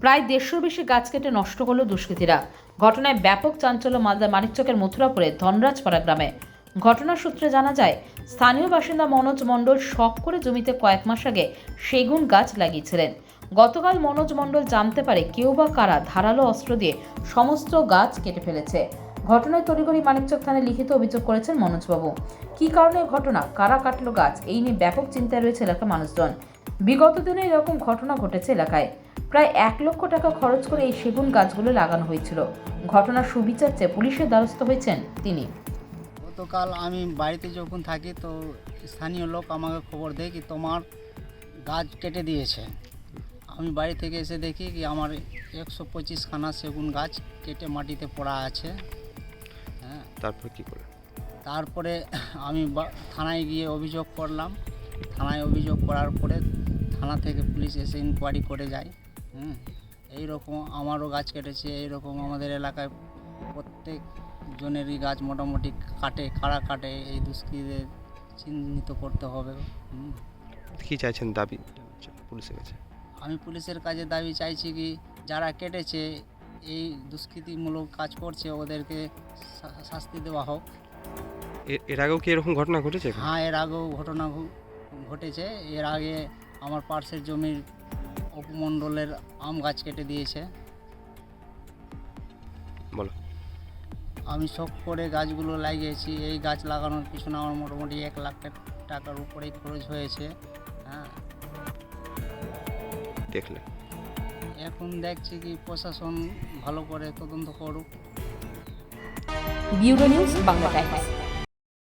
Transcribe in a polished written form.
প্রায় 150 বেশি গাছ কেটে নষ্ট করল দুষ্কৃতীরা। ঘটনায় ব্যাপক চাঞ্চল্য মালদার মানিকচকের মথুরাপুরে ধনরাজপাড়া গ্রামে। ঘটনার সূত্রে জানা যায়, স্থানীয় বাসিন্দা মনোজ মণ্ডল শখ করে জমিতে কয়েক মাস আগে সেগুন গাছ লাগিয়েছিলেন। গতকাল মনোজ মণ্ডল জানতে পারে কেউ বা কারা ধারালো অস্ত্র দিয়ে সমস্ত গাছ কেটে ফেলেছে। ঘটনায় তড়িঘড়ি মানিকচক থানায় লিখিত অভিযোগ করেছেন মনোজবাবু। কী কারণে ঘটনা, কারা কাটলো গাছ, এই নিয়ে ব্যাপক চিন্তায় রয়েছে এলাকার মানুষজন। বিগত দিনে এরকম ঘটনা ঘটেছে এলাকায়। প্রায় 1 লক্ষ টাকা খরচ করে এই সেগুন গাছগুলো লাগানো হয়েছিল। ঘটনার সুবিচার চেয়ে পুলিশের দ্বারস্থ হয়েছেন তিনি। গতকাল আমি বাড়িতে যখন থাকি তো স্থানীয় লোক আমাকে খবর দেয় কি তোমার গাছ কেটে দিয়েছে। আমি বাড়ি থেকে এসে দেখি কি আমার 125 খানা সেগুন গাছ কেটে মাটিতে পড়া আছে। হ্যাঁ, তারপর কি করে? তারপরে আমি থানায় গিয়ে অভিযোগ করলাম। থানায় অভিযোগ করার পরে থানা থেকে পুলিশ এসে ইনকোয়ারি করে যায়। এইরকম আমারও গাছ কেটেছে, এইরকম আমাদের এলাকায় প্রত্যেক জনেরই গাছ মোটামুটি কাটে। কারা কাটে এই দুষ্কৃতীদের চিহ্নিত করতে হবে। কি চাইছেন দাবি পুলিশের কাছে? আমি পুলিশের কাছে দাবি চাইছি কি যারা কেটেছে, এই দুষ্কৃতিমূলক কাজ করছে, ওদেরকে শাস্তি দেওয়া হোক। এর আগেও কি এরকম ঘটনা ঘটেছে? হ্যাঁ, এর আগেও ঘটনা ঘটেছে। এর আগে আমার পার্শ্বের জমির উপমণ্ডলের আম গাছ কেটে দিয়েছে। বলো। আমি শখ করে গাছগুলো লাগিয়েছি। এই গাছ লাগানোর পিছনে আমার মোটামুটি 1 লাখ টাকার উপরেই খরচ হয়েছে। হ্যাঁ, দেখলে এখন দেখছি কি প্রশাসন ভালো করে তদন্ত করুক। Bureau news, Bangla Times.